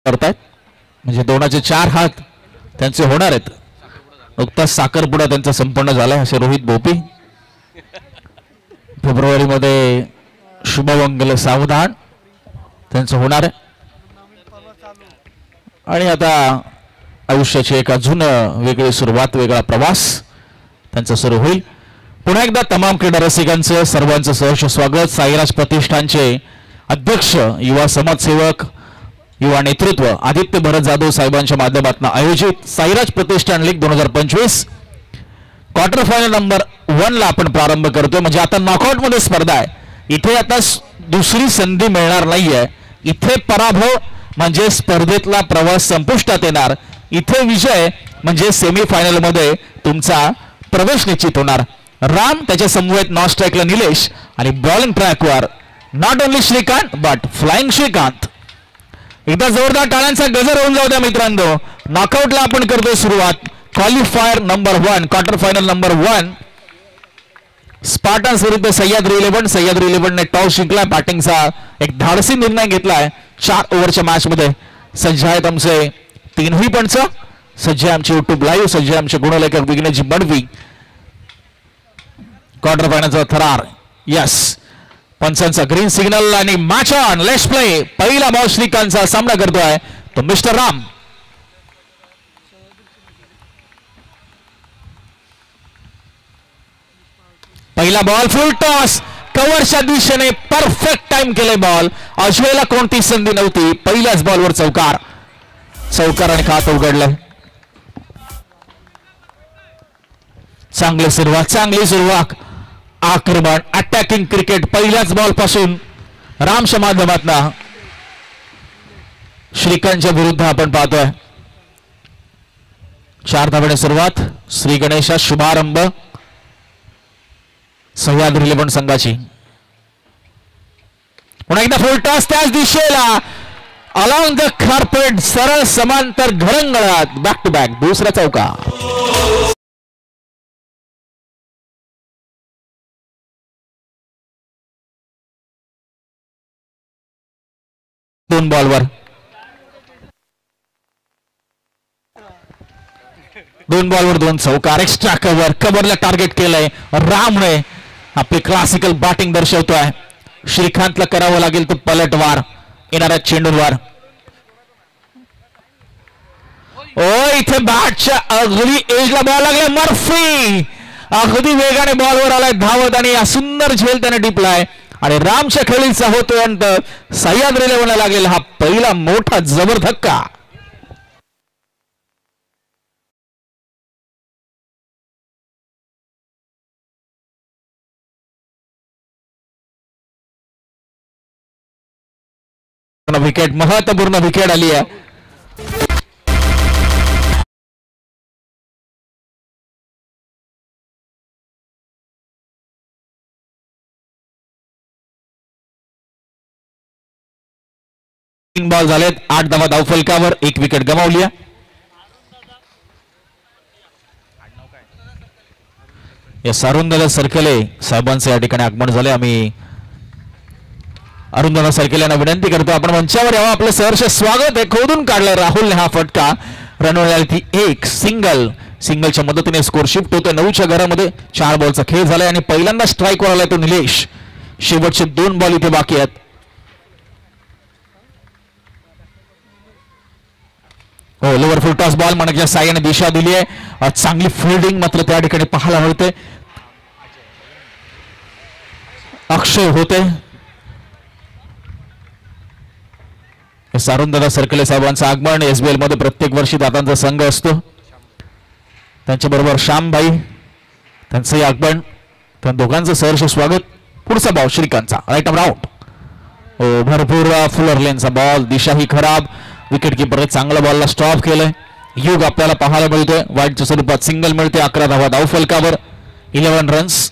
करतायत म्हणजे दोनाचे 4 हात त्यांचे होणार आहेत. नुकताच साखरपुडा त्यांचा संपन्न झाला असे रोहित भोपी. फेब्रुवारीमध्ये शुभमंगल सावधान त्यांचं होणार आहे आणि आता आयुष्याची एक अजून वेगळी सुरुवात वेगळा प्रवास त्यांचा सुरू होईल. पुन्हा एकदा तमाम क्रीडा रसिकांचं सर्वांचं सहर्ष स्वागत. साईराज प्रतिष्ठानचे अध्यक्ष युवा समाजसेवक युवा नेतृत्व आदित्य भरत जाधव साहेबांच्या माध्यमातून आयोजित साईराज प्रतिष्ठान लीग 2025 क्वार्टर फायनल नंबर 1 ला आपण प्रारंभ करतोय. म्हणजे आता नॉकआउट मध्ये स्पर्धा आहे. इथे आता दुसरी संधी मिळणार नाहीये. इथे पराभव म्हणजे स्पर्धेतला प्रवास संपुष्टात येणार. इथे विजय म्हणजे सेमीफायनल मध्ये तुमचा प्रवेश निश्चित होणार. राम त्याच्या समवेत नॉन स्ट्राईकला निलेश आणि बॉलिंग ट्रॅकवर not only Shrikant but flying Shrikant. एकदा जोरदार टाळ्यांचा गजर होऊन जाऊ द्या मित्रांनो. नॉकआउटला आपण करतोय सुरुवात. Qualifier number 1 quarter final number 1 Spartans विरुद्ध सह्याद्री 11. सह्याद्री 11 ने टॉस जिंकला. बॅटिंगचा एक धाडसी निर्णय घेतलाय. 4 ओव्हरच्या मॅच मध्ये सज्ज आहेत आमचे तीनही पंच. सज्ज आमचे युट्यूब लाईव्ह. सज्ज आमचे गुणलेखक विघ्नजी मडवी. क्वार्टर फायनलचा थरार. यस पंचांचा ग्रीन सिग्नल आणि मॅच ऑन. Let's play. पहिला बॉल श्रीकांतचा सामना करतोय तो मिस्टर राम. पहिला बॉल फुल टॉस कव्हरच्या दिशेने परफेक्ट टाइम केले बॉल. अजयला कोणती संधी नव्हती. पहिल्याच बॉलवर चौकार. चौकाराने खात उघडलंय. चांगली सुरुवात आक्रमण अटॅकिंग क्रिकेट पहिल्याच बॉल पासून रामच्या माध्यमातून श्रीकांतच्या विरुद्ध आपण पाहतोय. 4 धावांनी सुरुवात. श्री गणेशा शुभारंभ सह्याद्री 11 संघाची. पुन्हा एकदा फुल टॉस त्याच दिशेला अलॉंग द कार्पेट सरळ समांतर घरंगळात बॅक टू बॅक दुसरा चौका. दोन बॉलवर 2 चौकार. एक्स्ट्रा कव्हरला टार्गेट केलंय रामने. आपली क्लासिकल बॅटिंग दर्शवतोय. श्रीकांतला करावं लागेल तो पलटवार येणाऱ्या चेंडूवर. इथे बॅटच्या अगदी एजला बॉल लागला. मर्फी अगदी वेगाने बॉलवर आलाय धावत आणि सुंदर झेल त्याने टिपलाय आणि रामच्या खेळीचा होतोय अंत. सह्याद्री 11 लागेल हा पहिला मोठा जबर धक्का. विकेट महत्वपूर्ण विकेट आली आहे. बॉल झालेत. 8 धावा धावफलकावर 1 विकेट गमावली. या अरुणदादा सरकले साहेबांचे या ठिकाणी आगमन झाले. आम्ही अरुणदादा सरकले यांना विनंती करतो आपण मंचावर यावं. आपलं सहर्ष स्वागत आहे. खोदून काढलं राहुलने हा फटका. रणवळ्यावरती 1 सिंगलच्या मदतीने स्कोर शिफ्ट होतोय 9च्या घरामध्ये. 4 बॉलचा खेळ झालाय आणि पहिल्यांदा स्ट्राईकवर आलाय तो निलेश. शेवटचे 2 बॉल इथे बाकी आहेत. लोवर फुल टॉस बॉल मनाच्या साह्याने दिशा दिली आहे. चांगली फिल्डिंग मात्र त्या ठिकाणी पाहायला मिळते. अक्षय होते. अरुणदादा सरकले साहेबांचं आगमन. एसबीएल मध्ये प्रत्येक वर्षी दादांचा संघ असतो. त्यांच्याबरोबर श्यामभाई त्यांचंही आगमन. त्या दोघांचं सहर्ष स्वागत. पुढचा बॉल श्रीकांतचा राईट आर्म आउट. भरपूर फुलर लेनचा बॉल. दिशा ही खराब. विकेट किपर चांगला बॉलला स्टॉप केलंय. युग आपल्याला पाहायला मिळतोय. वाईटच्या स्वरूपात सिंगल मिळते. 11 धावा धावफलकावर 11 रन्स.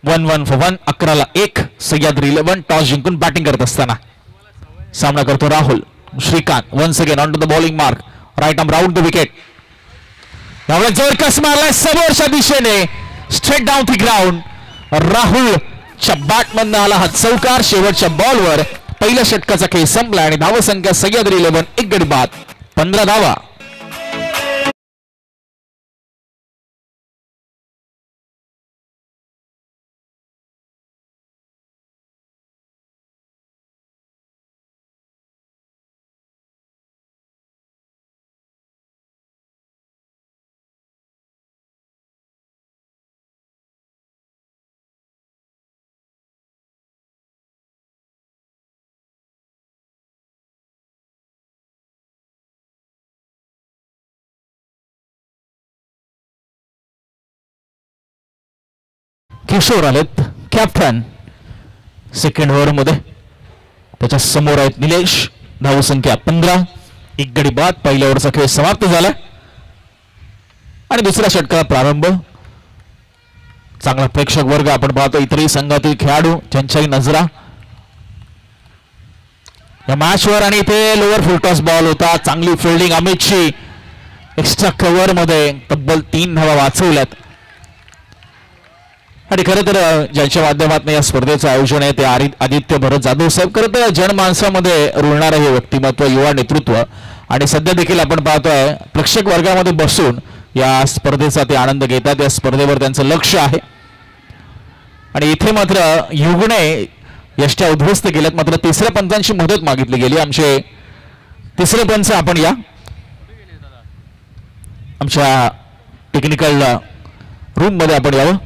1 फॉर 1. 11ला 1. सह्याद्री 11 टॉस जिंकून बॅटिंग करत असताना सामना करतो Rahul. Shrikant once again on to the bowling mark. Right arm round the wicket. यावेळेस जोरकस मारलाय समोरच्या दिशेने straight down the ground. Rahul च्या बॅटमधनं आला हा चौकार. शेवटच्या बॉलवर पहिल्या षटकाचा खेळ संपला आणि धावसंख्या सह्याद्री 11 एक गडी बाद 15 धावा. किशोर आलेत कॅप्टन सेकंड ओव्हर मध्ये. त्याच्या समोर आहेत निलेश. धावसंख्या 15 एक गडी बाद. पहिल्या ओव्हरचा खेळ समाप्त झाला आणि दुसऱ्या षटकाला प्रारंभ. चांगला प्रेक्षक वर्ग आपण पाहतो. इतरही संघातील खेळाडू ज्यांच्याही नजरा या मॅचवर. आणि इथे लोअर फुलटॉस बॉल होता. चांगली फिल्डिंग अमितची. एक्स्ट्रा कव्हर मध्ये तब्बल 3 धावा वाचवल्यात. आणि खरं तर ज्यांच्या माध्यमातून या स्पर्धेचं आयोजन आहे ते आदित्य भरत जाधव साहेब. खरं तर जनमानसामध्ये रुळणारं हे व्यक्तिमत्व, युवा नेतृत्व. आणि सध्या देखील आपण पाहतोय प्रेक्षक वर्गामध्ये बसून या स्पर्धेचा ते आनंद घेतात. या स्पर्धेवर त्यांचं लक्ष आहे. आणि इथे मात्र युगने यष्ट्या उद्ध्वस्त केल्यात. मात्र तिसऱ्या पंचांची मदत मागितली गेली. आमचे तिसरे पंच आपण या आमच्या टेक्निकल रूम मध्ये आपण यावं.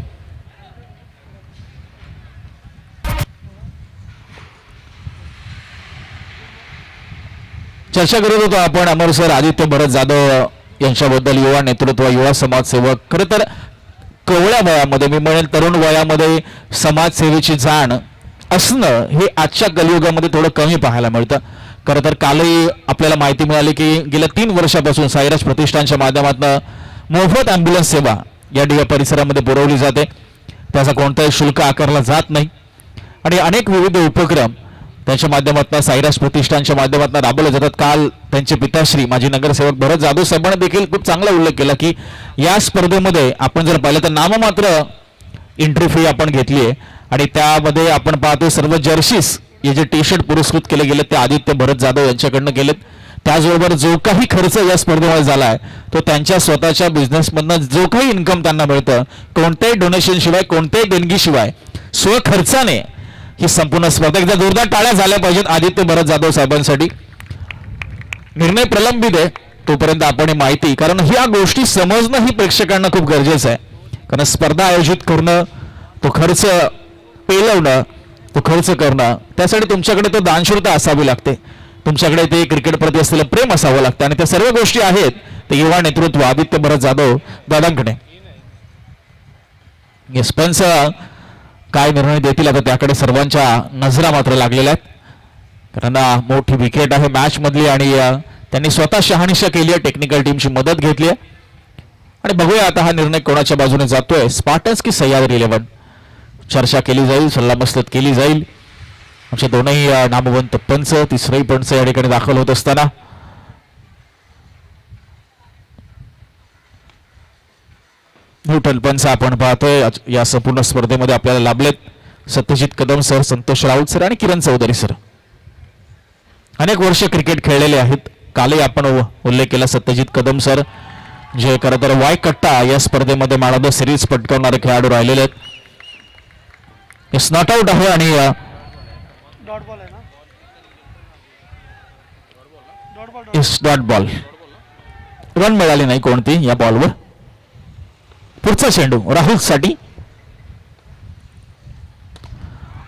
चर्चा करत होतो आपण अमर सर आदित्य भरत जाधव यांच्याबद्दल. युवा नेतृत्व, युवा समाजसेवक. खरं तर कवळ्या वयामध्ये, मी म्हणेन तरुण वयामध्ये समाजसेवेची जाण असणं हे आजच्या कलियुगामध्ये थोडं कमी पाहायला मिळतं. खरं तर कालही आपल्याला माहिती मिळाली की गेल्या 3 वर्षापासून साईराज प्रतिष्ठानच्या माध्यमातून मोफत ॲम्ब्युलन्स सेवा या परिसरामध्ये पुरवली जाते. त्याचा कोणताही शुल्क आकारला जात नाही. आणि अनेक विविध उपक्रम त्यांच्या माध्यमातून साईराज प्रतिष्ठानच्या माध्यमातून राबवले जातात. काल त्यांचे पिताश्री माजी नगरसेवक भरत जाधव साहेबांनी देखील खूप चांगला उल्लेख केला की या स्पर्धेमध्ये आपण जर पाहिलं तर नाममात्र एंट्री फी आपण घेतली आहे. आणि त्यामध्ये आपण पाहतो सर्व जर्सीज हे जे टी शर्ट पुरस्कृत केले गेले ते आदित्य भरत जाधव यांच्याकडनं केलेत. त्याचबरोबर जो काही खर्च या स्पर्धेमध्ये झाला आहे तो त्यांच्या स्वतःच्या बिझनेसमधनं जो काही इन्कम त्यांना मिळतं, कोणत्याही डोनेशन शिवाय, कोणत्याही देणगीशिवाय स्वखर्चाने ही संपूर्ण स्पर्धा. एकदा जोरदार टाळ्या झाल्या पाहिजेत आदित्य भरत जाधव साहेबांसाठी. निर्णय प्रलंबित आहे तोपर्यंत आपण ही माहिती, कारण ह्या गोष्टी समजणं ही प्रेक्षकांना खूप गरजेचं आहे. कारण स्पर्धा आयोजित करणं, तो खर्च पेलवणं, तो खर्च करणं, त्यासाठी तुमच्याकडे तो दानशूरता असावी लागते. तुमच्याकडे ते क्रिकेट प्रती असलेलं प्रेम असावं लागतं. आणि त्या सर्व गोष्टी आहेत ते युवा नेतृत्व आदित्य भरत जाधव दादांकडे. स्पेन्स काय निर्णय देतील आता त्याकडे सर्वांच्या नजरा मात्र लागलेल्या आहेत. कारण मोठी विकेट आहे मॅच मधली आणि त्यांनी स्वतः शहानिशा केली आहे. टेक्निकल टीमची मदत घेतली आहे. आणि बघूया आता हा निर्णय कोणाच्या बाजूने जातोय, स्पार्टन्स की सह्याद्री 11. चर्चा केली जाईल, सल्लामसलत केली जाईल. आमचे दोनही नामवंत पंच, तिसरंही पंच या ठिकाणी दाखल होत असताना न्यूट्रल पंच आपण पाहतोय या संपूर्ण स्पर्धेमध्ये आपल्याला लाभलेत. सत्यजित कदम सर, संतोष राऊत सर आणि किरण चौधरी सर. अनेक वर्ष क्रिकेट खेळलेले आहेत. कालही आपण उल्लेख केला सत्यजित कदम सर जे खरं तर वाय कट्टा या स्पर्धेमध्ये मॅन ऑफ द सिरीज पटकावणारे खेळाडू राहिलेले आहेत. नॉट आउट आहे आणि डॉट बॉल. रन मिळाली नाही कोणती या बॉलवर. पुढचा चेंडू राहुल साठी.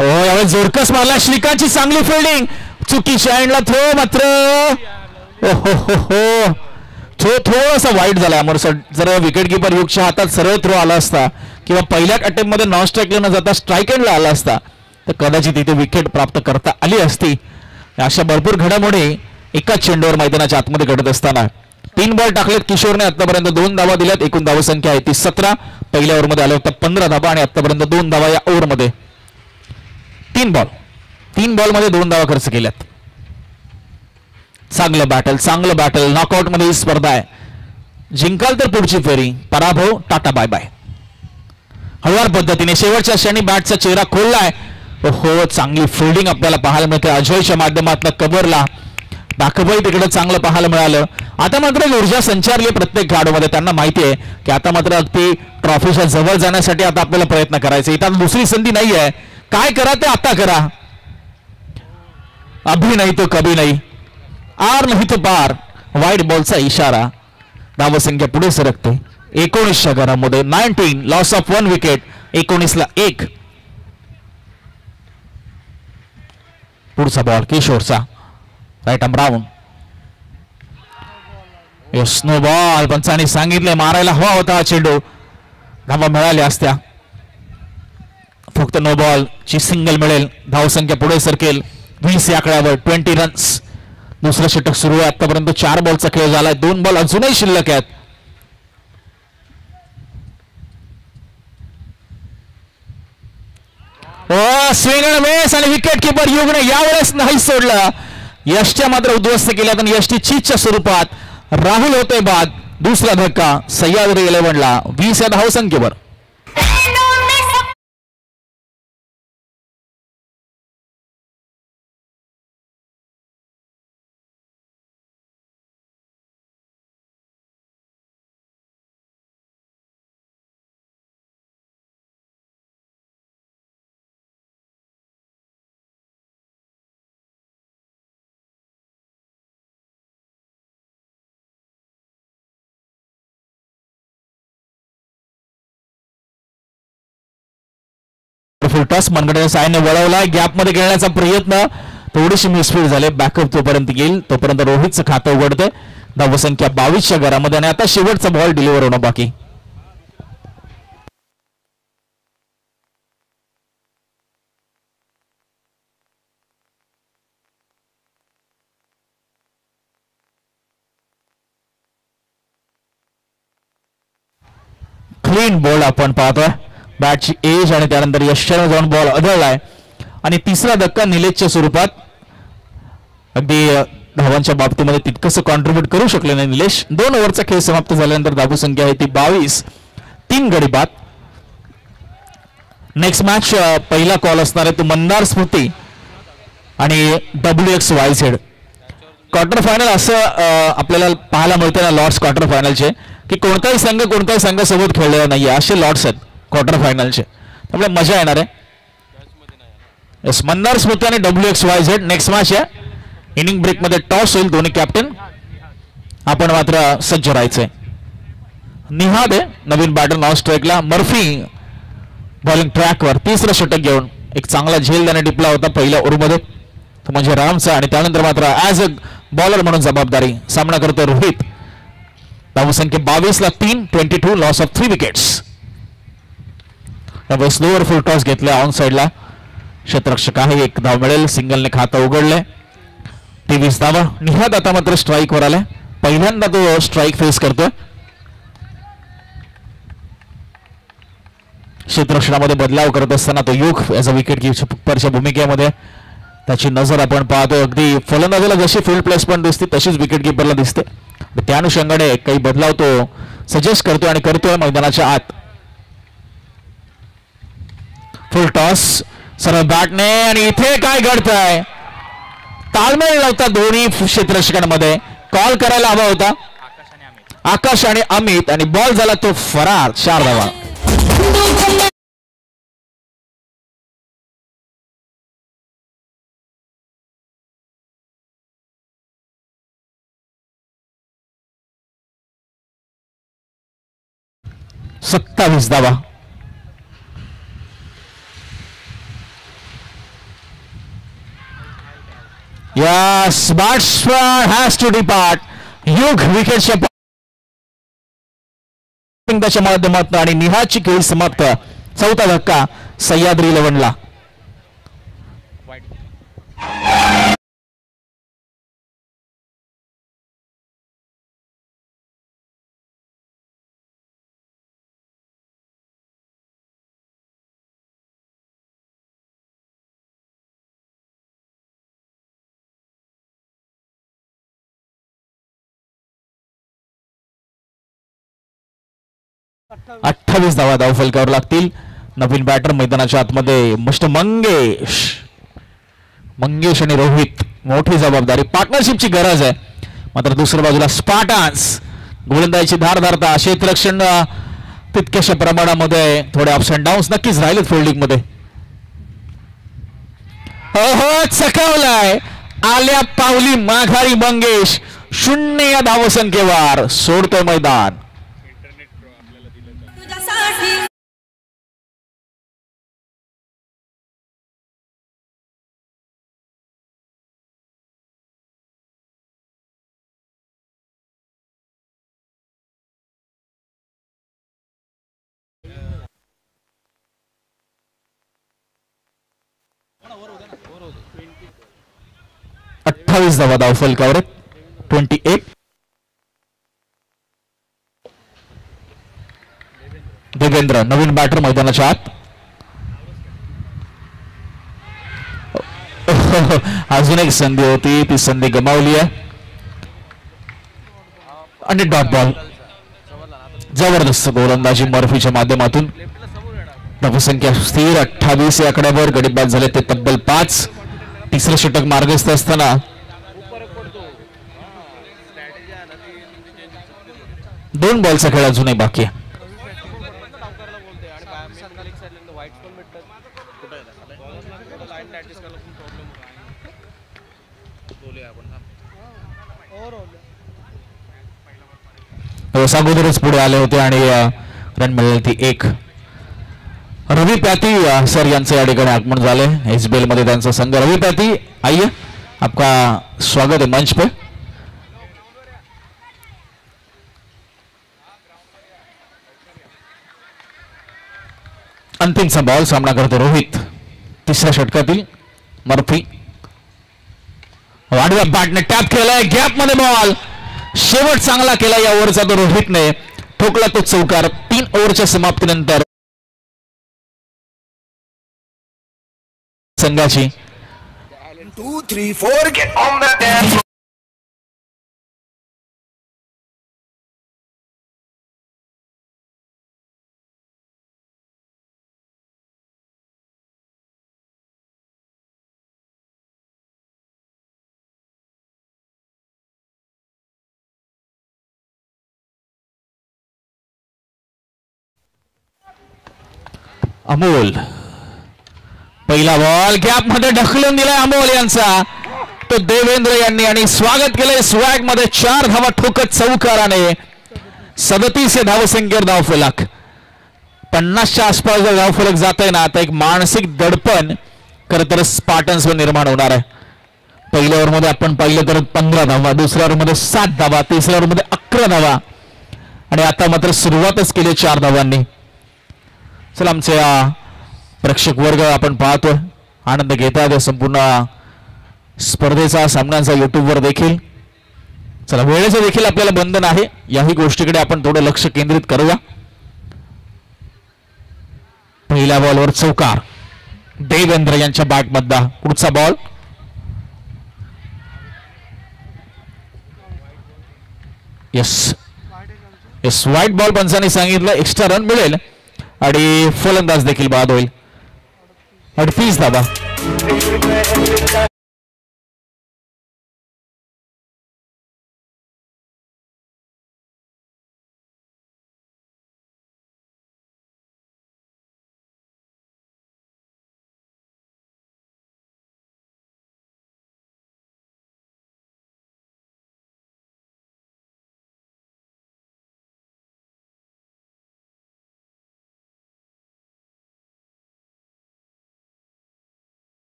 यावेळेस जोरकस मारला श्रीकांतची चांगली फिल्डिंग. चुकीच्या एंडला थ्रो मात्र थ्रो थोडासा वाईट झाला अमर सर. जर विकेट किपर युगच्या हातात सरळ थ्रो आला असता किंवा पहिल्या अटेम्प्ट मध्ये नॉन स्ट्राईकला न जाता स्ट्राईक एंडला आला असता तर कदाचित इथे विकेट प्राप्त करता आली असती. अशा भरपूर घडामोडी एकाच चेंडूवर मैदानाच्या आतमध्ये घडत असताना 3 बॉल टाकलेत किशोरने. आतापर्यंत 2 धावा दिल्यात. एकूण धाव संख्या आहे ती 17. पहिल्या ओव्हरमध्ये आल्या होत्या 15 धावा आणि आतापर्यंत 2 धावा या ओव्हरमध्ये. 3 बॉलमध्ये 2 धावा खर्च केल्यात. चांगलं बॅटल. नॉकआउट मध्ये ही स्पर्धा आहे. जिंकाल तर पुढची फेरी, पराभव टाटा बाय बाय. हळुवार पद्धतीने शेवटच्या क्षणी बॅटचा चेहरा खोललाय. हो, चांगली फिल्डिंग आपल्याला पाहायला मिळते अजयच्या माध्यमातून कव्हरला. बॅकअपही तिकडे चांगलं पाहायला मिळालं. आता मात्र ऊर्जा संचारली प्रत्येक खेळाडूमध्ये. त्यांना माहिती आहे की आता मात्र अगदी ट्रॉफीच्या जवळ जाण्यासाठी आता आपल्याला प्रयत्न करायचे. इथं दुसरी संधी नाही आहे. काय करा ते आता करा. अभी नाही तो कभी नाही, आर नाही तो पार. वाईट बॉलचा इशारा. धावसंख्या पुढे सरकते 19च्या घरामध्ये. 19 लॉस ऑफ 1 विकेट. 19ला 1. पुढचा बॉल किशोरचा right arm round. No ball. पंचांनी सांगितले मारायला हवा होता चेंडू. धावा मिळाल्या असत्या. फक्त नो बॉल ची सिंगल मिळेल. धावसंख्या पुढे सरकेल 20 या आकड्यावर. 20 रन्स. दुसरं षटक सुरू आहे. आतापर्यंत 4 बॉलचा खेळ झालाय. 2 बॉल अजूनही शिल्लक आहेत. स्विंग अँड मिस आणि विकेट किपर युगने यावेळेस नाही सोडलं. यशच्या मात्र उद्ध्वस्त केल्यात आणि यष्टी चीजच्या स्वरूपात राहुल होते बाद. दुसरा धक्का सह्याद्री 11ला 20 या धावसंख्येवर. फुलटॉस मनगड्याच्या साहाय्याने वळवलाय. गॅप मध्ये खेळण्याचा प्रयत्न थोडीशी मिसफीड झाले. बॅकअप तोपर्यंत येईल तोपर्यंत रोहितचं खातं उघडतंय. धावसंख्या 22च्या घरामध्ये आणि आता शेवटचा बॉल डिलिव्हर होणं बाकी. क्लीन बॉल आपण पाहतोय. बॅटची एज आणि त्यानंतर यशने जाऊन बॉल आदळलाय आणि तिसरा धक्का निलेशच्या स्वरूपात. अगदी धावांच्या बाबतीमध्ये तितकंसं कॉन्ट्रीब्यूट करू शकले नाही निलेश. 2 ओव्हरचा खेळ समाप्त झाल्यानंतर धावसंख्या आहे ती 22. 3 गडी बाद. नेक्स्ट मॅच पहिला कॉल असणार आहे तो मंदार स्मृती आणि WXYZ. क्वार्टर फायनल असं आपल्याला पाहायला मिळते ना लॉर्ड्स क्वार्टर फायनलचे की कोणताही संघ सोबत खेळलेला नाहीये असे लॉर्ड्स आहेत क्वार्टर फायनलचे. त्यामुळे मजा येणार आहे. मंदार स्मृती आणि WXYZ नेक्स्ट मॅच आहे. इनिंग ब्रेक मध्ये टॉस होईल. दोन्ही कॅप्टन आपण मात्र सज्ज राहायचंय. निहाद आहे नवीन बॅटर नॉन स्ट्राईकला. मर्फी बॉलिंग ट्रॅकवर तिसरं षटक घेऊन एक चांगला झेल त्याने टिपला होता पहिल्या ओव्हरमध्ये तो म्हणजे रामचा. आणि त्यानंतर मात्र ऍज अ बॉलर म्हणून जबाबदारी सामना करतो रोहित. धावसंख्या 22ला 3. 22 loss of 3 wickets. Slower full toss घेतला ऑन साइडला. क्षेत्ररक्षक आहे. 1 धाव मिळेल. सिंगलने खातं उघडलंय. 23 धावा. निहाद आता मात्र स्ट्राईकवर आलाय. पहिल्यांदा तो स्ट्राईक फेस करतोय. क्षेत्ररक्षणामध्ये बदलाव करत असताना तो योग ऍज अ विकेट कीपरच्या भूमिकेमध्ये त्याची नजर आपण पाहतो. अगदी फलंदाजाला जशी फील्ड प्लेसमेंट दिसते तशीच विकेट कीपरला दिसते. त्या अनुषंगाने काही बदलाव तो सजेस्ट करतोय आणि करतोय मैदानाच्या आत. फुल टॉस सरळ बॅटने आणि इथे काय घडतंय. ताळमेळ लावता दोन्ही क्षेत्ररक्षकांमध्ये. कॉल करायला हवा होता आकाश आणि अमित आणि बॉल झाला तो फरार. 4 धावा. सत्तावीस धावा. Yes, batsman has to depart. युग विकेटच्या त्याच्या माध्यमातून आणि निहाची खेळी समाप्त. 4था धक्का सह्याद्री 11ला. अठ्ठावीस धावा धावफलकावर लागतील. नवीन बॅटर मैदानाच्या आतमध्ये मिस्टर मंगेश आणि रोहित. मोठी जबाबदारी, पार्टनरशिपची गरज आहे. मात्र दुसऱ्या बाजूला स्पार्टन्स गोलंदाजीची धारधारता, क्षेत्ररक्षण तितक्याशा प्रमाणामध्ये थोडे अप्स अँड डाऊन्स नक्कीच राहिलेत फिल्डिंग मध्ये. चकावलाय, आल्या पावली माघारी मंगेश. 0 या धावसंख्येवर सोडतोय मैदान. धावा धाव फलकावर 28. देवेंद्र नवीन बॅटर मैदानाच्या आत. अजून एक संधी होती, ती संधी गमावली आहे आणि डॉट बॉल. जबरदस्त गोलंदाजी मर्फीच्या माध्यमातून. धावसंख्या स्थिर 28 या आकड्यावर. गडी बाद झाले ते तब्बल 5. तिसरं षटक मार्गस्थ असताना 2 बॉलचा खेळ अजूनही बाकी आहे. अगोदरच पुढे आले होते आणि रन मिळाली ती 1. रवि प्याती सर यांचे या ठिकाणी आगमन झाले. एसबीएल मध्ये त्यांचा संघ. रवि प्याती, आइए, आपका स्वागत है मंच पे. अंतिमचा बॉल सामना करतो रोहित. तिसऱ्या षटकातील मर्फी वाढव्या बॅटने टॅप केलाय. गॅप मध्ये बॉल. शेवट चांगला केला या ओव्हरचा तो रोहितने. ठोकला तो चौकार. 3 ओव्हरच्या समाप्तीनंतर संघाची 2, 3, 4 get on the dance. Amol पहिला बॉल गॅप मध्ये ढकलून दिलाय अमोल यांचा. तो देवेंद्र यांनी आणि स्वागत केलंय स्वॅग मध्ये. 4 धावा ठोकत चौकाराने 37 धावसंख्येवर धावफलक. 50च्या आसपास जर धावफलक जात आहे ना, आता एक मानसिक दडपण खरं तर स्पार्टन्स वर निर्माण होणार आहे. पहिल्या ओव्हर मध्ये आपण पाहिलं तर 15 धावा, दुसऱ्या ओव्हर मध्ये 7 धावा, तिसऱ्या ओव्हर मध्ये 11 धावा आणि आता मात्र सुरुवातच केली 4 धावांनी. चला, आमचे प्रेक्षक वर्ग आपण पाहतोय, आनंद घेतात या संपूर्ण स्पर्धेचा, सामन्यांचा युट्यूब वर देखील. चला, वेळेचं देखील आपल्याला बंधन आहे, याही गोष्टीकडे आपण थोडं लक्ष केंद्रित करूया. पहिल्या बॉलवर चौकार देवेंद्र यांच्या बॅट मधला. पुढचा बॉल यस व्हाईट बॉल. पंचांनी सांगितलं एक्स्ट्रा रन मिळेल आणि फलंदाज देखील बाद होईल. 38 धावा.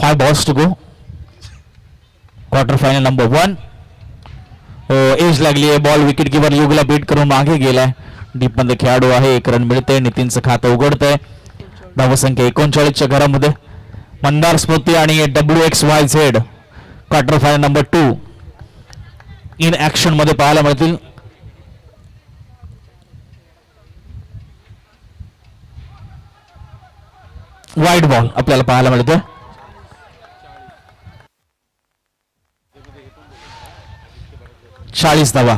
Five balls to go. Quarter final number 1. Edge लागली आहे. बॉल विकेट कीपर युगला बीट करून मागे गेलाय. डीप मध्ये खेळाडू आहे. 1 रन मिळते. नितीनचं खातं उघडतंय. धावसंख्या 39च्या घरामध्ये. मंदार स्मृती आणि WXYZ quarter final number 2 in action मध्ये पाहायला मिळतील. वाईट बॉल आपल्याला पाहायला मिळतोय. चाळीस धावा.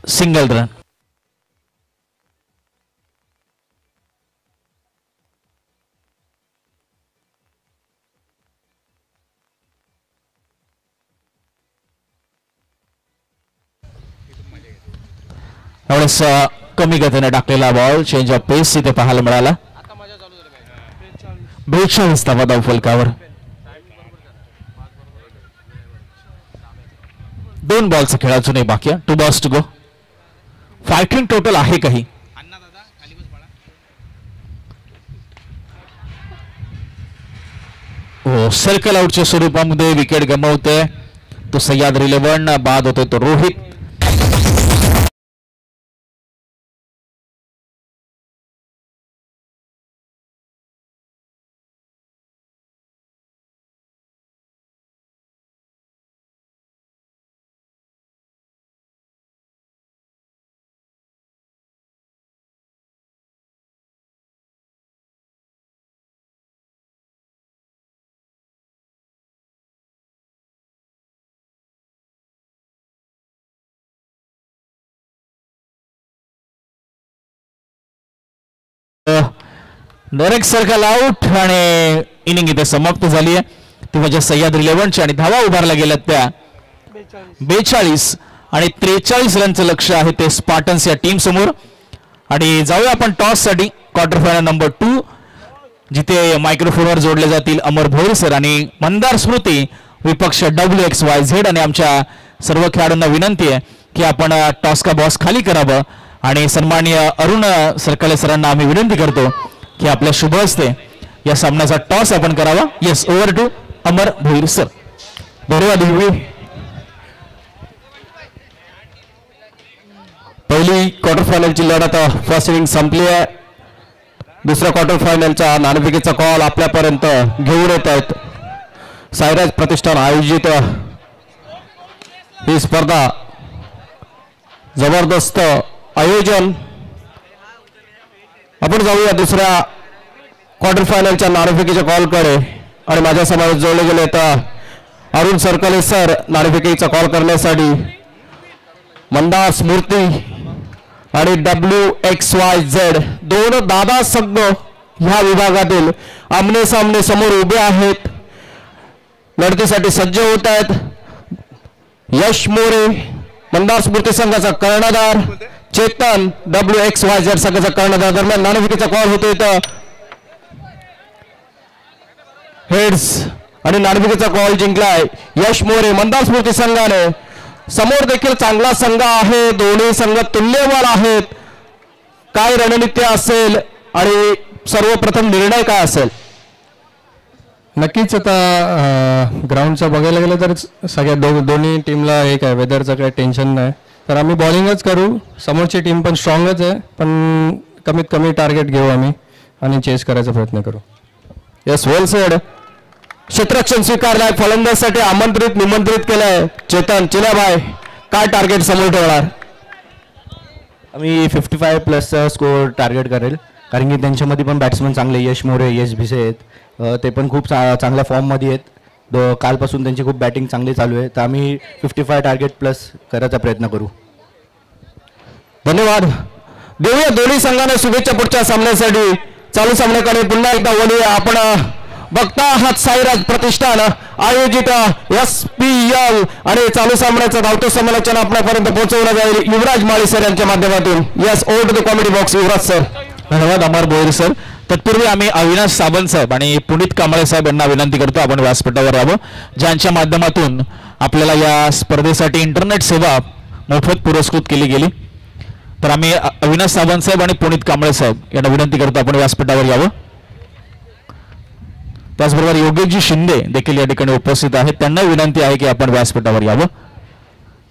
Single run. एवढेच कमी गतीने टाकलेला बॉल, चेंज ऑफ पेस इथे पाहायला मिळाला. 42 धावा धाव फलकावर. 2 बॉलचा खेळ अजूनही बाकी आहे. 2 balls to go. Fighting total आहे काही. हो, सर्कल आउटच्या स्वरूपामध्ये विकेट गमावते तो सह्याद्री 11. बाद होतोय तो रोहित. डायरेक्ट सर्कल आउट आणि इनिंग इथे समाप्त झाली आहे. ती म्हणजे सह्याद्री 11ची आणि धावा उभारल्या गेल्यात त्या 42 आणि 43 रनचं लक्ष आहे ते स्पार्टन्स या टीम समोर. आणि जाऊया आपण टॉस साठी. क्वार्टर फायनल नंबर 2 जिथे मायक्रोफोनवर जोडले जातील अमर भोईर सर आणि मंदार स्मृती विपक्ष WXYZ. आणि आमच्या सर्व खेळाडूंना विनंती आहे की आपण टॉस का बॉस खाली करावं आणि सन्माननीय अरुण सरकाले सरांना आम्ही विनंती करतो की आपल्या शुभ हस्ते या सामन्याचा टॉस आपण करावा. Yes, over to Amar Bhoir sir. धन्यवाद. पहिली क्वार्टर फायनलची लढत फर्स्ट इनिंग संपली आहे. दुसऱ्या क्वार्टर फायनलचा नाणेफेकीचा कॉल आपल्यापर्यंत घेऊन येत आहेत. साईराज प्रतिष्ठान आयोजित ही स्पर्धा जबरदस्त आयोजन. आपण जाऊया दुसऱ्या क्वार्टर फायनलच्या नाणेफेकीच्या कॉलकडे. आणि माझ्या समावेश जोडले गेले तर अरुण सरकले सर नाणेफेकीचा कॉल करण्यासाठी. मंदार स्मृती आणि WXYZ 2 दादा संघ ह्या विभागातील आमने सामने समोर उभे आहेत. लढतीसाठी सज्ज होत आहेत. यश मोरे मंदार स्मृती संघाचा कर्णधार, चेतन WXYZ संघाचा कर्णधार. दरम्यान नाणेफेकीचा कॉल होतो इथं हेड्स आणि नाणेफेकीचा कॉल जिंकलाय यश मोरे मंदार स्मृती संघाने. समोर देखील चांगला संघ आहे. दोन्ही संघ तुल्यबळ आहेत. काय रणनीती असेल आणि सर्वप्रथम निर्णय काय असेल? नक्कीच आता ग्राउंडचं बघायला गेलं तर सगळ्या दोन्ही टीमला एक आहे, वेदरचं काही टेन्शन नाही. तर आम्ही बॉलिंगच करू. समोरची टीम पण स्ट्रॉंगच आहे, पण कमीत कमी टार्गेट घेऊ आम्ही आणि चेस करायचा प्रयत्न करू. यस, वेल सेड. क्षेत्ररक्षण स्वीकारलाय. फलंदाजसाठी आमंत्रित निमंत्रित केलंय चेतन. चिलाबाई काय टार्गेट समोर ठेवणार? आम्ही 55+ स्कोअर टार्गेट करेल, कारण की त्यांच्यामध्ये पण बॅट्समन चांगले यश मोरे, यश भिसे आहेत. ते पण खूप चांगल्या फॉर्ममध्ये आहेत. कालपासून त्यांची खूप बॅटिंग चांगली चालू आहे. तर आम्ही 55 टार्गेट प्लस करायचा प्रयत्न करू. धन्यवाद. देऊया दोन्ही संघांना शुभेच्छा पुढच्या सामन्यासाठी. चालू सामन्याकडे पुन्हा एकदा वळूया. आपण बघता आहात साईराज प्रतिष्ठान आयोजित SPL आणि चालू सामन्याचं धावतो समालोचन आपल्यापर्यंत पोहोचवलं जाईल युवराज माळी सर यांच्या माध्यमातून. Yes, over to the comedy box Yuvraj sir. धन्यवाद अमर भोईर सर. तत्पूर्वी आम्ही अविनाश सावंत साहेब आणि पुनीत कांबळे साहेब यांना विनंती करतो आपण व्यासपीठावर यावं, ज्यांच्या माध्यमातून आपल्याला या स्पर्धेसाठी इंटरनेट सेवा मोफत पुरस्कृत केली गेली. तर आम्ही अविनाश सावंत साहेब आणि पुनीत कांबळे साहेब यांना विनंती करतो आपण व्यासपीठावर यावं. त्याचबरोबर योगेशजी शिंदे देखील या ठिकाणी उपस्थित आहेत. त्यांना विनंती आहे की आपण व्यासपीठावर यावं.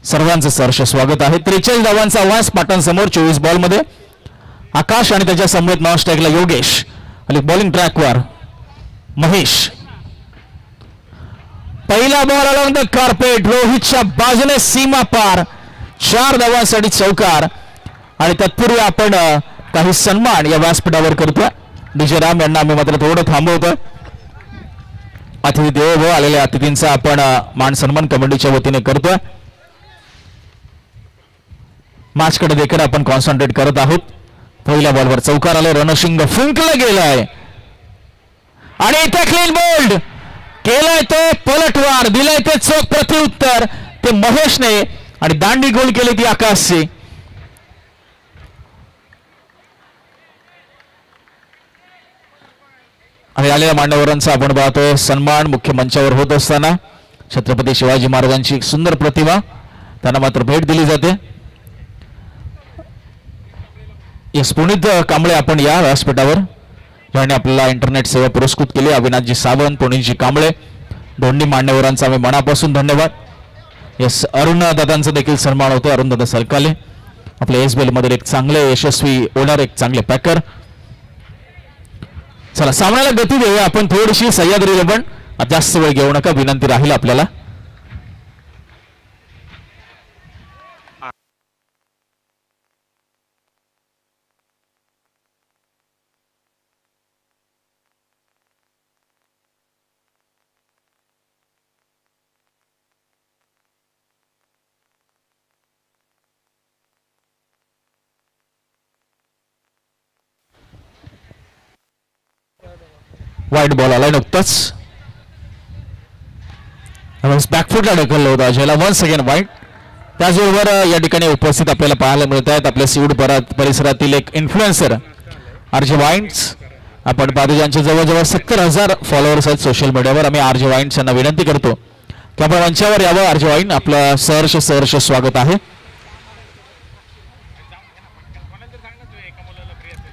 सर्वांचं सहर्ष स्वागत आहे. 43 धावांचा आवाज पाटणसमोर 24 बॉलमध्ये. आकाश आणि त्याच्या समवेत नॉन स्ट्राईकला योगेश आणि बॉलिंग ट्रॅकवर महेश. पहिला बॉल अलॉंग द कार्पेट रोहितच्या बाजूने सीमा पार. 4 धावांसाठी चौकार आणि तत्पूर्वी आपण काही सन्मान या व्यासपीठावर करतोय. डीजे राम यांना आम्ही मात्र थोडं थांबवतोय. अतिथी देवो आलेल्या अतिथींचा आपण मान सन्मान कमिटीच्या वतीने करतोय. मॅचकडे देखील आपण कॉन्सन्ट्रेट करत आहोत. पहिल्या बॉलवर चौकार आले, रणशिंग फुंकलं गेलाय आणि इथे क्लीन बोल्ड केलाय तो पलटवार, दिलाय ते चोख प्रत्युत्तर ते महेशने आणि दांडी गोल केली ती आकाशची. आणि आलेल्या मान्यवरांचा आपण पाहतोय सन्मान मुख्य मंचावर होत असताना छत्रपती शिवाजी महाराजांची एक सुंदर प्रतिमा त्यांना मात्र भेट दिली जाते. यस पुनीत कांबळे आपण या व्यासपीठावर ज्यांनी आपल्याला इंटरनेट सेवा पुरस्कृत केली. अविनाशजी सावंत, पुनीतजी कांबळे दोन्ही मान्यवरांचा आम्ही मनापासून धन्यवाद. यस अरुण दादांचा देखील सन्मान होतो. अरुण दादा सरकाले आपल्या एसबीएल मध्ये एक चांगले यशस्वी ओनर, एक चांगले पॅकर. चला सामन्याला गती देऊया आपण थोडीशी. सह्याद्रीला पण जास्त वेळ घेऊ नका विनंती राहील आपल्याला. वाईट बॉल आला नुकताच, बॅकफुटला ढकललं होतं अजयला. वन्स अगेन वाईट. त्याचबरोबर या ठिकाणी उपस्थित आपल्याला पाहायला मिळत आहेत आपल्या सिवूड परिसरातील एक इन्फ्लुएन्सर आरजे वाईन्स. आपण पाहतो ज्यांचे जवळजवळ 70,000 फॉलोअर्स आहेत सोशल मीडियावर. आम्ही आरजे वाईन्स यांना विनंती करतो की आपण मंचावर यावं. आरजे वाईन आपलं सहर्ष स्वागत आहे.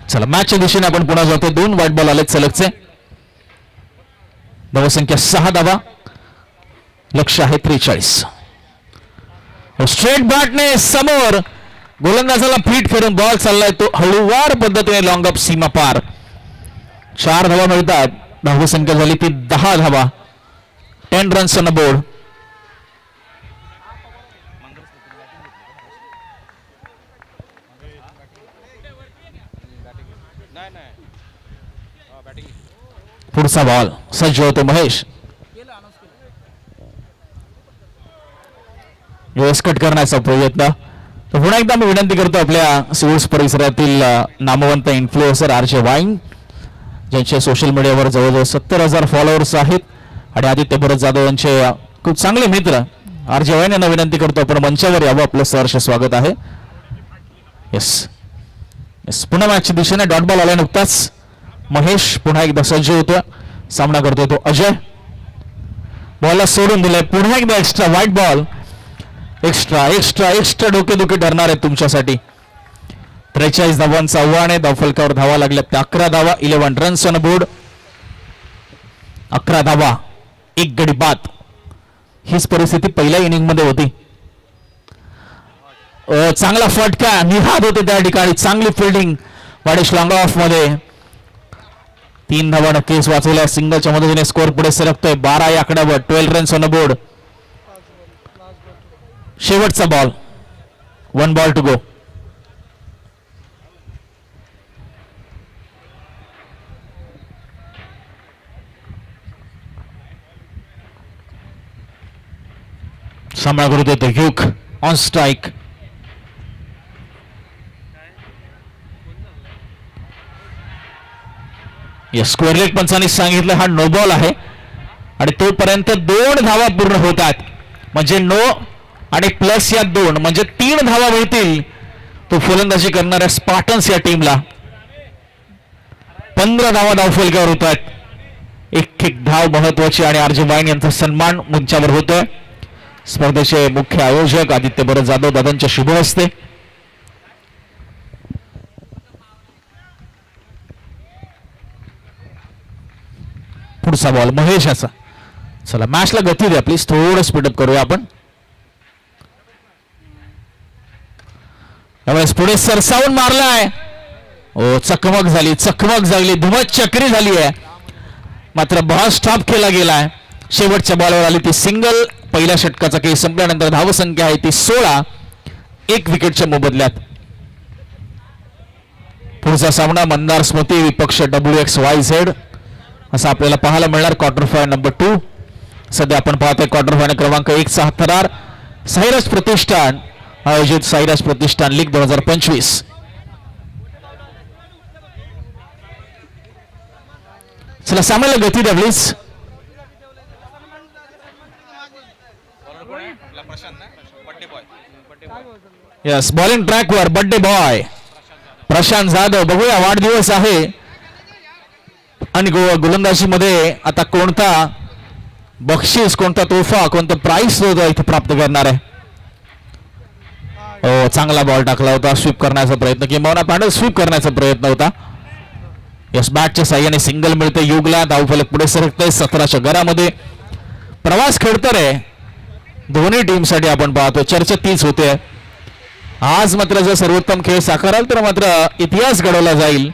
चला मॅचच्या दिशेने आपण पुन्हा जातो. 2 वाईट बॉल आलेत सलगचे. धावसंख्या 6 धावा, लक्ष आहे 43. स्ट्रेट बॅटने समोर गोलंदाजाला फीट करून बॉल चाललाय तो हळूवार पद्धतीने लॉंग अप सीमा पार. 4 धावा मिळतात. धावसंख्या झाली ती 10 धावा. 10 रन्स ऑन द बोर्ड. पुढचा बॉल सज्ज होतो महेश. कट करण्याचा प्रयत्न. तर पुन्हा एकदा मी विनंती करतो आपल्या सिव्हिल्स परिसरातील नामवंत इन्फ्लुएन्सर आरजे वाईन ज्यांचे सोशल मीडियावर जवळजवळ 70,000 फॉलोअर्स आहेत आणि आदित्य भरत जाधव यांचे खूप चांगले मित्र आरजे वाईन यांना विनंती करतो आपण मंचावर यावं. आपलं सहर्ष स्वागत आहे. यस पुन्हा मॅचच्या दिशेने डॉट बॉल आला नुकताच. महेश पुन्हा एकदा सज्ज होतो. सामना करतोय तो अजय. बॉलला सोडून दिलाय. पुन्हा एकदा एक्स्ट्रा व्हाईट बॉल. एक्स्ट्रा डोकेदुखी ठरणार आहे तुमच्यासाठी. 43 धावांचा आव्हान आहे. धावफलकावर धावा लागल्या त्या 11 धावा. 11 रन्स ऑन बोर्ड. 11 धावा, 1 गडी बाद. हीच परिस्थिती पहिल्या इनिंग मध्ये होती. चांगला फटका निहाद होते त्या ठिकाणी. चांगली फिल्डिंग वाडेश लॉंग ऑफ मध्ये. 3 धावा नक्कीच वाचवल्या. सिंगलच्या मदतीने स्कोअर पुढे सरकतोय 12 या आकड्यावर. 12 रन्स ऑन बोर्ड. शेवटचा बॉल. 1 ball to go. सामना करत येतो ह्यूक ऑन स्ट्राईक. स्क्वेअर लेग पंचांनी सांगितलं हा नो बॉल आहे आणि तोपर्यंत 2 धावा पूर्ण होतात. म्हणजे नो आणि प्लस या 2 म्हणजे 3 धावा मिळतील तो फलंदाजी करणाऱ्या स्पार्टन्स या टीमला. 15 धावा धावफलकावर होतात. एक धाव महत्वाची आणि आरजे वाईन यांचा सन्मान मंचावर होतोय. स्पर्धेचे मुख्य आयोजक आदित्य भरत जाधव दादांच्या शुभ हस्ते. पुढचा बॉल महेशाचा. चला मॅचला गती द्या प्लीज. थोडं स्पीडअप करूया आपण. त्यावेळेस पुढे सरसावून मारलाय. चकमक झाली धुमत चक्री झाली आहे. मात्र बॉल स्टॉप केला गेलाय. शेवटच्या बॉलवर आली ती सिंगल. पहिल्या षटकाचा खेळ संपल्यानंतर धावसंख्या आहे ती 16. 1 विकेटच्या मोबदल्यात. पुढचा सामना मंदार स्मृती विपक्ष WXYZ असा आपल्याला पाहायला मिळणार. Quarter final number 2. सध्या आपण पाहतोय क्वार्टर फायनल क्रमांक 1 चा थरार साईराज प्रतिष्ठान आयोजित साईराज प्रतिष्ठान लीग 2025. चला सामन्याला गती द्या प्लीज. यस बॉलिंग ट्रॅकवर बर्थडे बॉय प्रशांत जाधव. बघूया वाढदिवस आहे आणि गोलंदाजी मध्ये आता कोणता बक्षीस कोणता तोहफा कोणतं प्राइस इथे प्राप्त करणार आहे. हो चांगला बॉल टाकला होता. स्वीप करण्याचा प्रयत्न किंवा पॅडल स्वीप करण्याचा प्रयत्न होता. यस बॅटच्या साह्याने सिंगल मिळते. युगला धावफलक पुढे सरकतंय. 17च्या घरामध्ये प्रवास खेळतर आहे दोन्ही टीमसाठी. आपण पाहतो चर्चा तीच होते. आज मात्र जर सर्वोत्तम खेळ साकाराल तर मात्र इतिहास घडवला जाईल.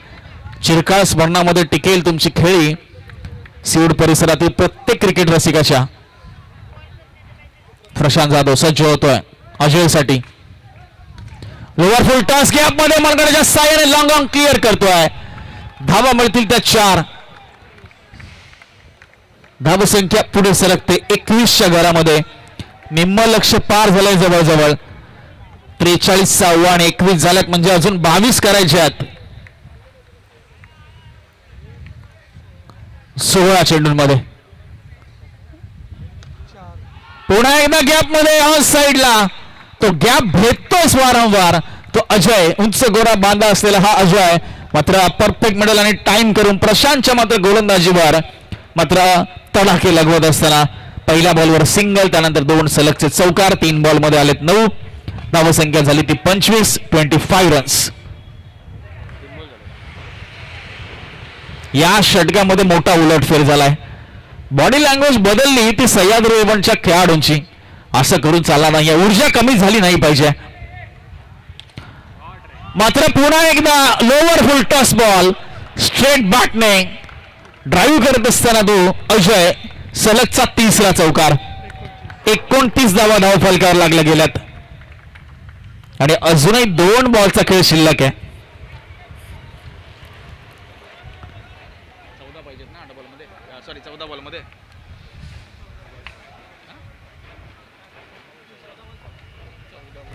चिरकाळ स्मरणामध्ये टिकेल तुमची खेळी सिऊड परिसरातील प्रत्येक क्रिकेट रसिकाच्या. प्रशांत जाधव सज्ज होतोय अजयसाठी. लोअर फुल टॉस गॅप मध्ये मार्गाच्या साह्याने लॉंग ऑन क्लिअर करतोय. धावा मिळतील त्या 4. धावसंख्या पुढे सरकते 21च्या घरामध्ये. निम्म लक्ष पार झालंय जवळजवळ. 43 आणि 21 झाल्यात म्हणजे अजून 22 करायचे आहेत. 16 चेंडूंमध्ये पुन्हा एकदा गॅप मध्ये ऑन साइडला तो गॅप भेटतोच वारंवार. तो अजय उंच गोरा बांधा असलेला हा अजय मात्र परफेक्ट मिडल आणि टाइम करून प्रशांतच्या मात्र गोलंदाजीवर मात्र तडाखे लगवत असताना पहिल्या बॉलवर सिंगल त्यानंतर 2 सलगचे चौकार. 3 बॉल मध्ये आलेत 9. धावसंख्या झाली ती 25 रन्स. या षटकामध्ये मोठा उलटफेर झालाय. बॉडी लँग्वेज बदलली ती सह्याद्री इव्हेंटच्या खेळाडूंची. असं करून चालला नाही. ऊर्जा कमी झाली नाही पाहिजे. मात्र पुन्हा एकदा lower full toss ball straight बॅटने ड्राईव्ह करत असताना तो अजय सलगचा 3रा चौकार. 29 धावा धावफलकावर लागल्या गेल्यात आणि अजूनही 2 बॉलचा खेळ शिल्लक आहे.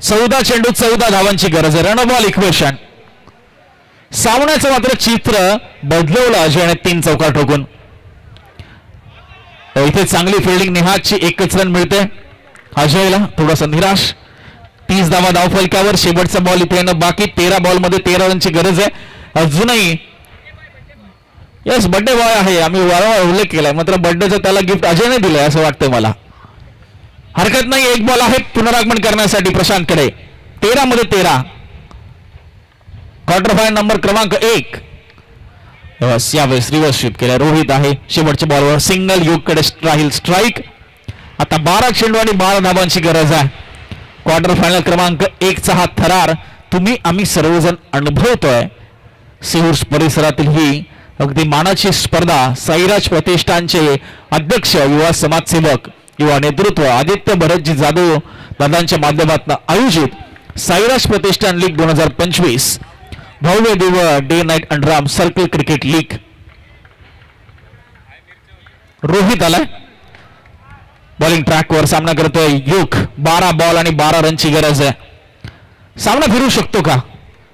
14 चेंडू 14 धावांची गरज आहे. रणबॉल इक्वेशन. सामन्याचं मात्र चित्र बदलवलं अजयने 3 चौकार ठोकून. इथे चांगली फिल्डिंग निहादची 1च रन मिळते अजयला. थोडासा निराश. 30 धावा धावफलकावर. शेवटचा बॉल इथे येणं बाकी. 13 बॉल मध्ये 13 रनची गरज आहे अजूनही. यस बर्थडे बॉय आहे. आम्ही वारंवार उल्लेख केलाय मात्र बर्थडेचं त्याला गिफ्ट अजयने दिलंय असं वाटतंय मला. हरकत नाही. 1 बॉल आहे पुनरागमन करण्यासाठी प्रशांतकडे. 13 मध्ये 13. क्वार्टर फायनल नंबर क्रमांक 1. यावेळेस रिव्हर्स स्वीप केला. रोहित आहे. शेवटच्या बॉलवर सिंगल. युगकडे राहील स्ट्राईक. आता 12 चेंडू आणि 12 धावांची गरज आहे. क्वार्टर फायनल क्रमांक 1 चा हा थरार तुम्ही आम्ही सर्वजण अनुभवतोय. सिऊड परिसरातील ही अगदी मानाची स्पर्धा साईराज प्रतिष्ठानचे अध्यक्ष युवा समाजसेवक युवा नेतृत्व आदित्य भरतजी जाधव दादांच्या माध्यमातून आयोजित साईराज प्रतिष्ठान लीग 2025 भव्य दिव्य day night underarm circle cricket league. Rohit आलाय बॉलिंग ट्रॅकवर. सामना करतोय युग. 12 बॉल आणि 12 रनची गरज आहे. सामना फिरू शकतो का?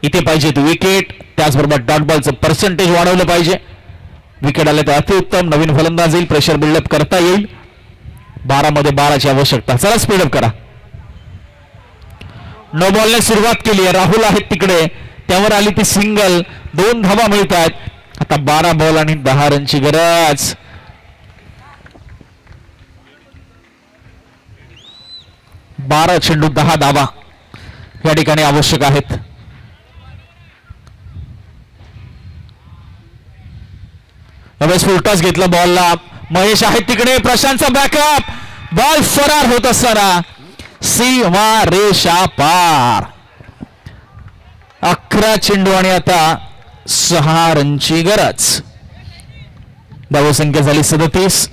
इथे पाहिजे ती विकेट. त्याचबरोबर डॉट बॉलचं पर्सेंटेज वाढवलं पाहिजे. विकेट आले तर अतिउत्तम. नवीन फलंदाज येईल. प्रेशर बिल्डअप करता येईल. 12 मध्ये 12ची आवश्यकता. चला स्पीडअप करा. नो बॉलने सुरुवात केली आहे. राहुल आहेत तिकडे. त्यावर आली ती सिंगल. 2 धावा मिळत आहेत. आता 12 बॉल आणि 10 रनची गरज. 12 चेंडू 10 धावा या ठिकाणी आवश्यक आहेत. फुलटॉस घेतला बॉलला. महेश आहेत तिकडे. प्रशांतचा बॅकअप. बॉल फरार होत असताना सीमा रेषा पार. 11 चेंडू आणि आता 6 रनची गरज. धावसंख्या झाली 37.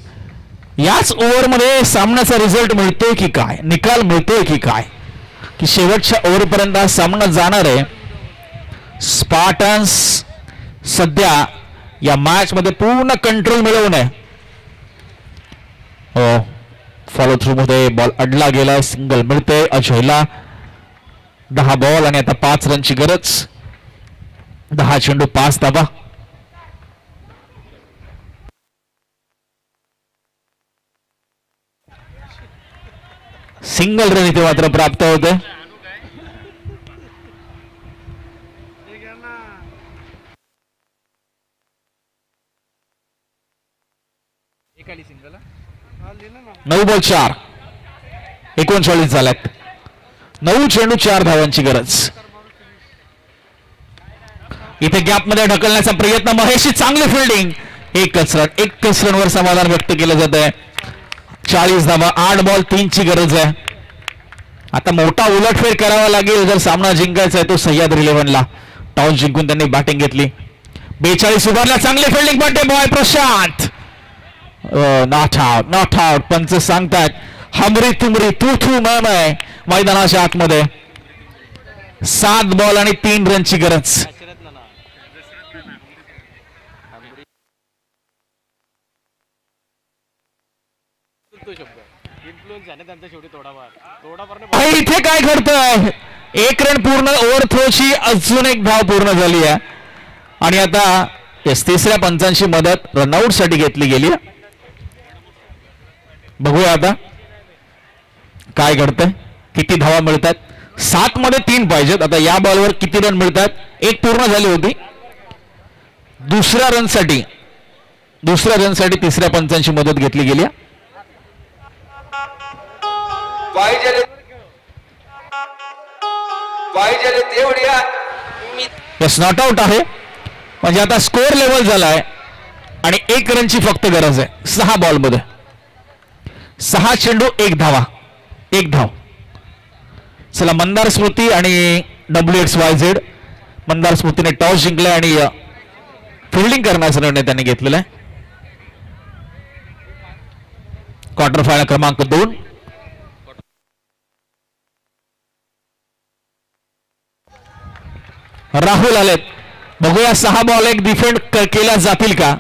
याच ओव्हरमध्ये सामन्याचा रिझल्ट मिळतोय की काय? निकाल मिळतोय की काय? की शेवटच्या ओव्हरपर्यंत हा सामना जाणार आहे. स्पार्टन्स सध्या या मॅच मध्ये पूर्ण कंट्रोल मिळवून आहे. हो, फॉलो थ्रू मध्ये बॉल अडला गेलाय. सिंगल मिळते अजयला. 10 बॉल आणि आता 5 रनची गरज. 10 चेंडू 5 धावा. सिंगल रन इथे मात्र प्राप्त होते. नऊ बॉल 4, 39 झाल्यात. 9 चेंडू 4 धावांची गरज. इथे गॅप मध्ये ढकलण्याचा प्रयत्न. महेशची चांगली फिल्डिंग. एकच रनवर समाधान व्यक्त केलं जात आहे. 40 धावा. 8 बॉल 3 ची गरज आहे. आता मोठा उलटफेर करावा लागेल जर सामना जिंकायचा आहे तो सह्याद्री 11ला. टॉस जिंकून त्यांनी बॅटिंग घेतली. 42 उभारला. चांगली फिल्डिंग पडते बॉय प्रशांत. Not out. पंच सांगतात हमरी तुमरी तू थू मय मैदानाच्या आतमध्ये. 7 बॉल आणि 3 रनची गरज. इथे काय घडतंय. 1 रन पूर्ण. ओव्हर थ्रोची अजून एक धाव पूर्ण झाली आहे आणि आता तिसऱ्या पंचांची मदत रनआउट साठी घेतली गेली. बघूया आता काय घडतंय. किती धावा मिळतात. 7 मध्ये 3 पाहिजेत. आता या बॉलवर किती रन मिळतात. 1 पूर्ण झाली होती. दुसऱ्या रनसाठी तिसऱ्या पंचांची मदत घेतली गेली. यस, नॉट आउट आहे. म्हणजे आता स्कोअर लेवल झालाय आणि 1 रनची फक्त गरज आहे 6 बॉल मध्ये. 6 चेंडू 1 धावा. 1 धाव. चला, मंदार स्मृती आणि WXYZ. मंदार स्मृतीने टॉस जिंकलाय आणि फिल्डिंग करण्याचा निर्णय त्यांनी घेतलेला आहे. क्वार्टर फायनल क्रमांक 2. राहुल आलेत. बघूया 6 बॉल 1 डिफेंड केल्या जातील का.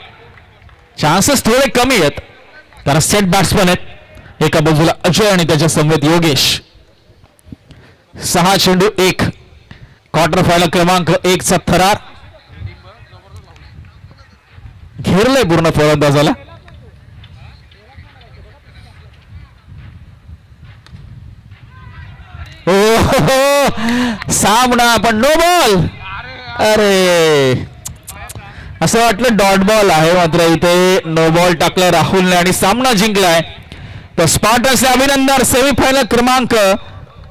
चान्सेस थोडे कमी आहेत कारण सेट बॅट्समन आहेत. एका बाजूला अजय आणि त्याच्या समवेत योगेश. 6 चेंडू 1. क्वार्टर फायनल क्रमांक 1 चा थरार. घेरलंय पूर्ण फलंदाजाला. सामना पण नो बॉल. अरे, असं वाटलं डॉट बॉल आहे मात्र इथे नो बॉल टाकलाय राहुलने आणि सामना जिंकलाय. तर स्पार्टन्सचे अभिनंदन. सेमीफायनल क्रमांक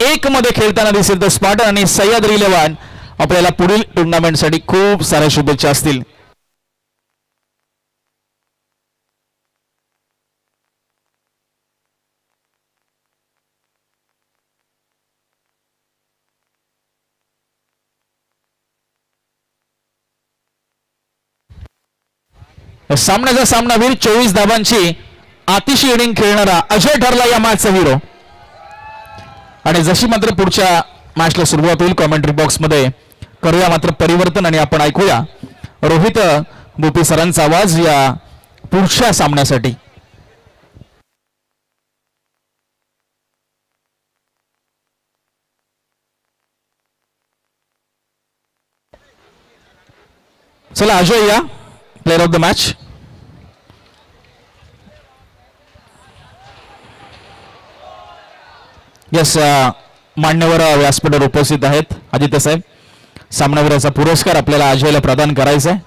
1 मध्ये खेळताना दिसेल. तर स्पार्टन आणि सह्याद्री 11 आपल्याला पुढील टुर्नामेंटसाठी खूप साऱ्या शुभेच्छा असतील. सामन्याचा सामनावीर 24 धावांची अतिशय इनिंग खेळणारा अजय ठरला या मॅचचा हिरो. आणि जशी मात्र पुढच्या मॅचला सुरुवात होईल कॉमेंट्री बॉक्स मध्ये करूया मात्र परिवर्तन आणि आपण ऐकूया रोहित भोपी सरांचा आवाज या पुढच्या सामन्यासाठी. चला अजय या, player of the match. Yes, मान्यवर व्यासपीठावर उपस्थित आहेत आदित्य साहेब. सामनावीराचा पुरस्कार आपल्याला अजयला प्रदान करायचा आहे.